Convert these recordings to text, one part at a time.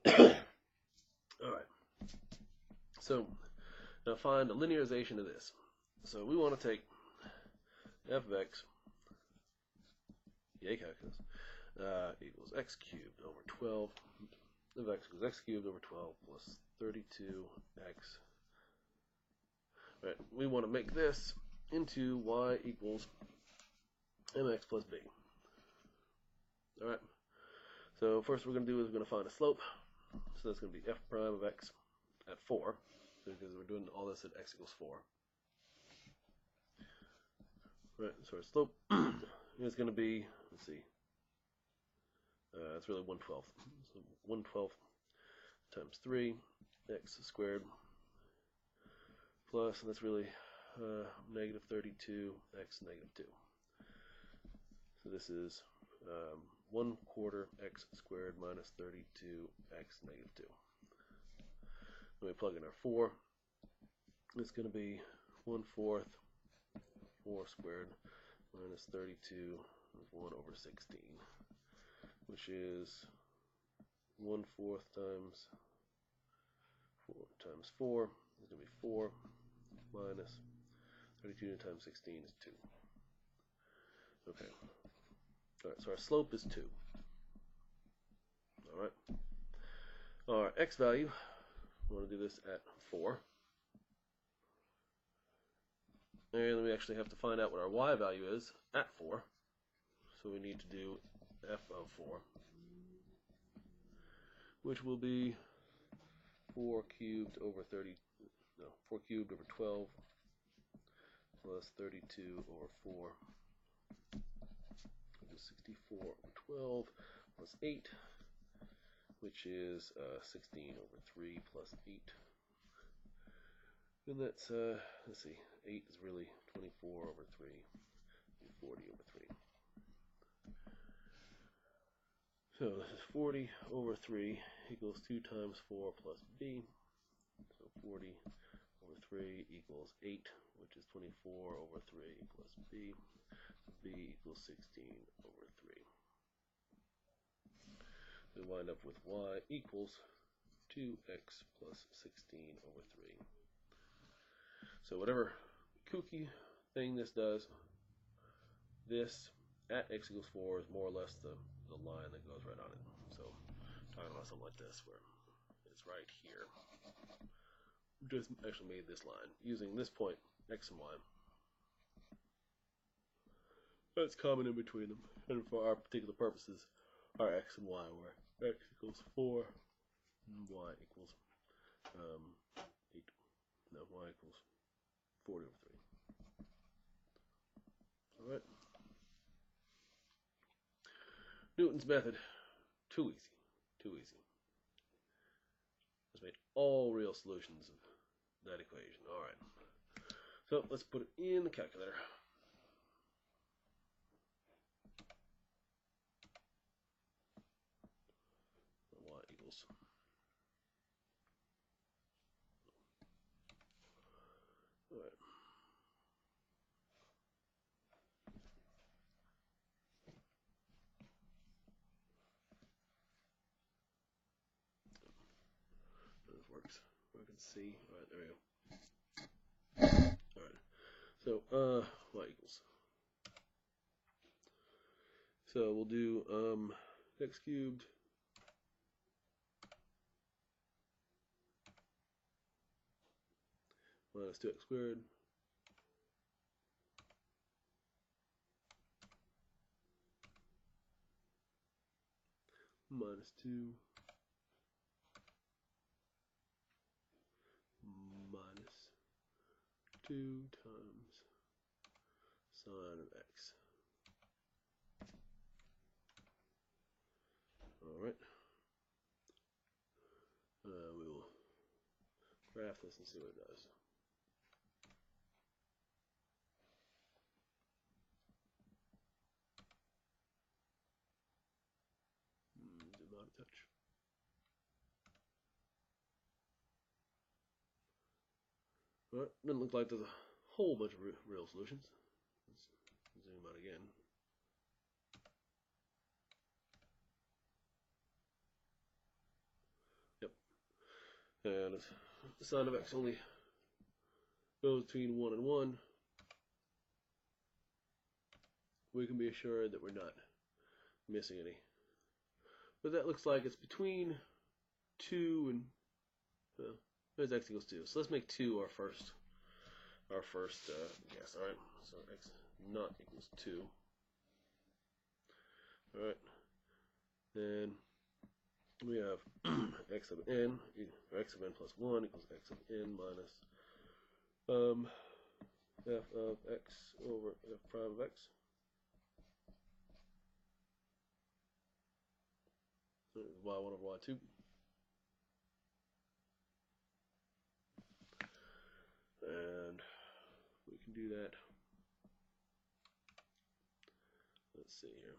Alright, so now find a linearization of this. So we want to take f of x, yay calculus, equals x cubed over 12, f of x equals x cubed over 12 plus 32x. Right, we want to make this into y equals mx plus b. Alright, so first we're going to do is we're going to find a slope. So that's going to be f prime of x at 4, because we're doing all this at x equals 4. Right, so our slope is going to be, let's see, it's really 1/12. So 1/12 times 3, x squared, plus, and that's really negative 32, x negative 2. So this is 1/4 x squared minus 32 x negative 2. When we plug in our 4, it's going to be 1/4 4 squared minus 32 is 1 over 16, which is 1/4 times 4 is going to be 4 minus 32 times 16 is 2. Okay. Alright, so our slope is 2. Alright. Our x value, we want to do this at 4. And then we actually have to find out what our y value is at 4. So we need to do f of 4, which will be 4 cubed over 12 plus 32 over 4, which is 64 over 12 plus 8, which is 16 over 3 plus 8. And that's, let's see, 8 is really 24 over 3, and 40 over 3. So this is 40 over 3 equals 2 times 4 plus b. So 40 over 3 equals 8, which is 24 over 3 plus b. B equals 16 over 3. We wind up with y equals 2x plus 16 over 3. So whatever kooky thing this does, this at x equals 4 is more or less the line that goes right on it. So talking about something like this where it's right here. We just actually made this line using this point, x and y. That's common in between them. And for our particular purposes, our x and y, where x equals 4 and y equals 8. No, y equals 40 over 3. Alright. Newton's method. Too easy. Too easy. Let's make all real solutions of that equation. Alright. So let's put it in the calculator. Y equals. Alright. This works. I can see. Alright, there we go. Alright. So, y equals. So we'll do x cubed minus 2x squared minus 2 minus 2 times sine of x. Alright. We will graph this and see what it does. Zoom out a touch. Alright, doesn't look like there's a whole bunch of real solutions. Let's zoom out again. And the sine of x only goes between 1 and 1. We can be assured that we're not missing any. But that looks like it's between 2 and, there's x equals 2. So let's make 2 our first guess. Alright, so x not equals 2. Alright, then we have x of n, or x of n plus 1 equals x of n minus f of x over f prime of x. Y1 over y2. And we can do that. Let's see here.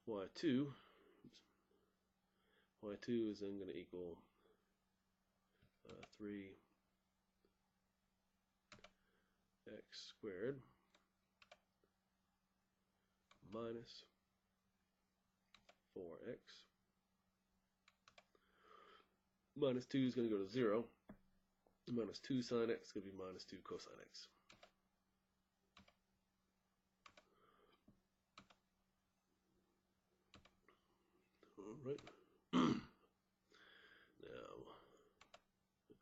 Y2 is then going to equal 3x squared minus 4x minus 2 is going to go to 0. Minus 2 sine x is going to be minus 2 cosine x. Alright. Now,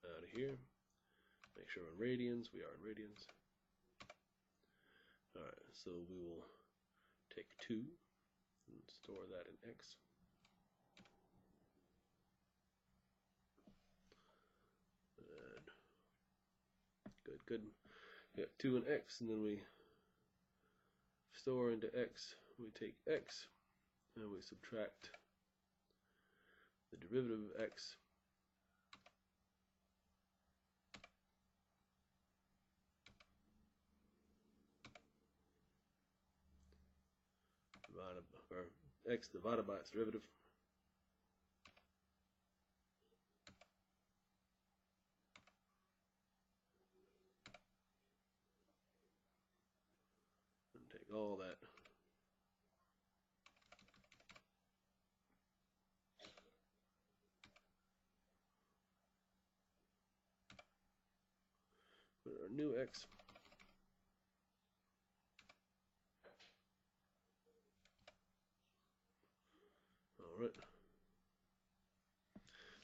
out of here. Make sure we're in radians. We are in radians. Alright, so we will take 2 and store that in x. And good. We got 2 in x, and then we store into x. We take x, and we subtract the derivative of x. X divided by its derivative. And take all that. Put our new x. Alright.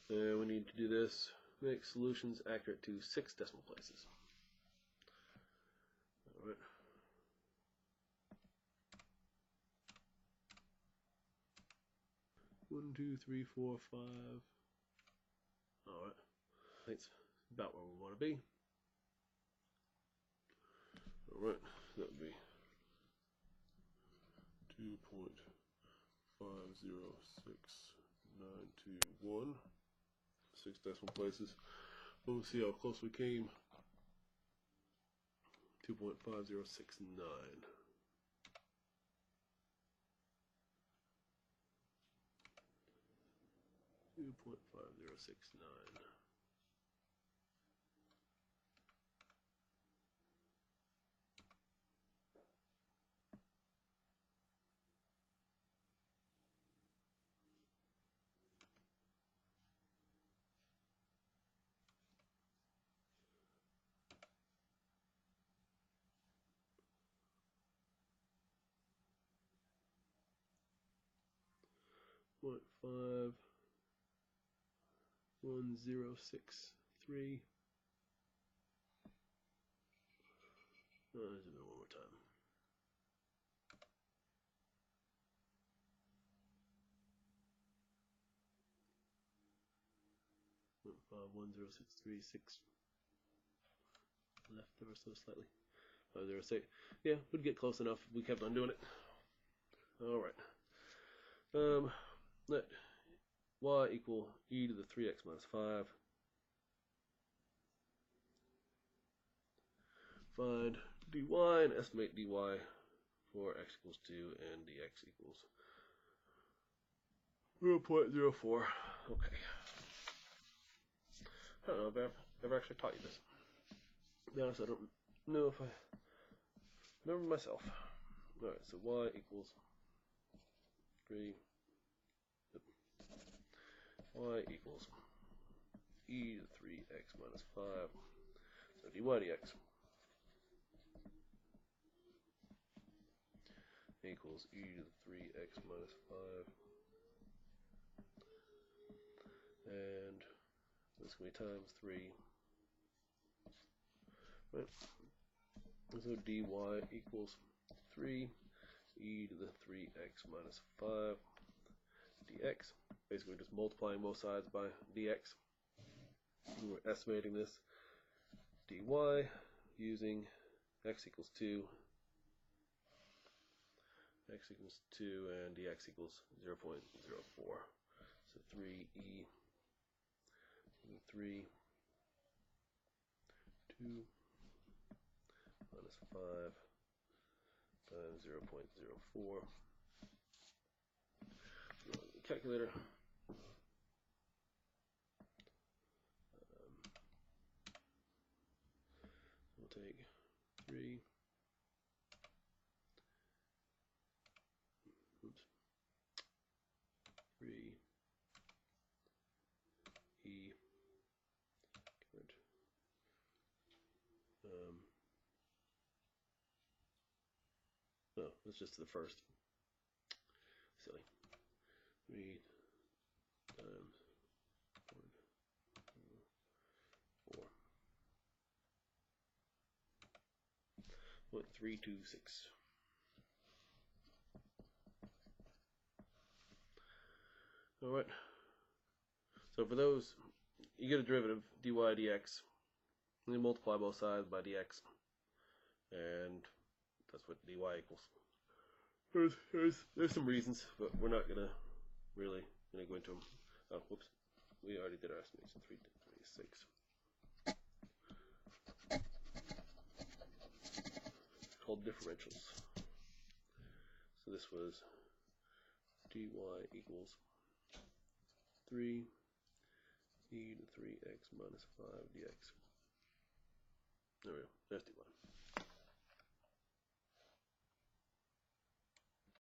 And we need to do this, make solutions accurate to 6 decimal places. Alright. One, two, three, four, 5. Alright. That's about where we want to be. Alright, that would be 2.506921. 6 decimal places. We'll see how close we came. 2.5069. 2.5069. Point 51063. Let's do it one more time. Point 51063 left ever so slightly. 506. Yeah, we'd get close enough if we kept on doing it. Alright. Let y equal e to the 3x minus 5. Find dy and estimate dy for x equals 2 and dx equals 0.04. Okay. I don't know if I've ever actually taught you this. To be honest, I don't know if I remember myself. Alright, so y equals 3. Y equals e to the 3x minus 5. So dy dx equals e to the 3x minus 5. And this is going to be times 3. Right. So dy equals 3 e to the 3x minus 5 dx. Basically just multiplying both sides by dx. And we're estimating this dy using x equals 2, and dx equals 0.04. So 3e 3 2 minus 5 times 0.04. Calculator. We'll take 3 e no, it's just the first. Silly. 3 times 4. 326. All right. So for those, you get a derivative dy dx, and you multiply both sides by dx, and that's what dy equals. There's some reasons, but we're not gonna really go into them. Oh, whoops, we already did our estimation. 326. Called differentials. So this was dy equals 3 e to 3x minus 5 dx. There we go. There's dy.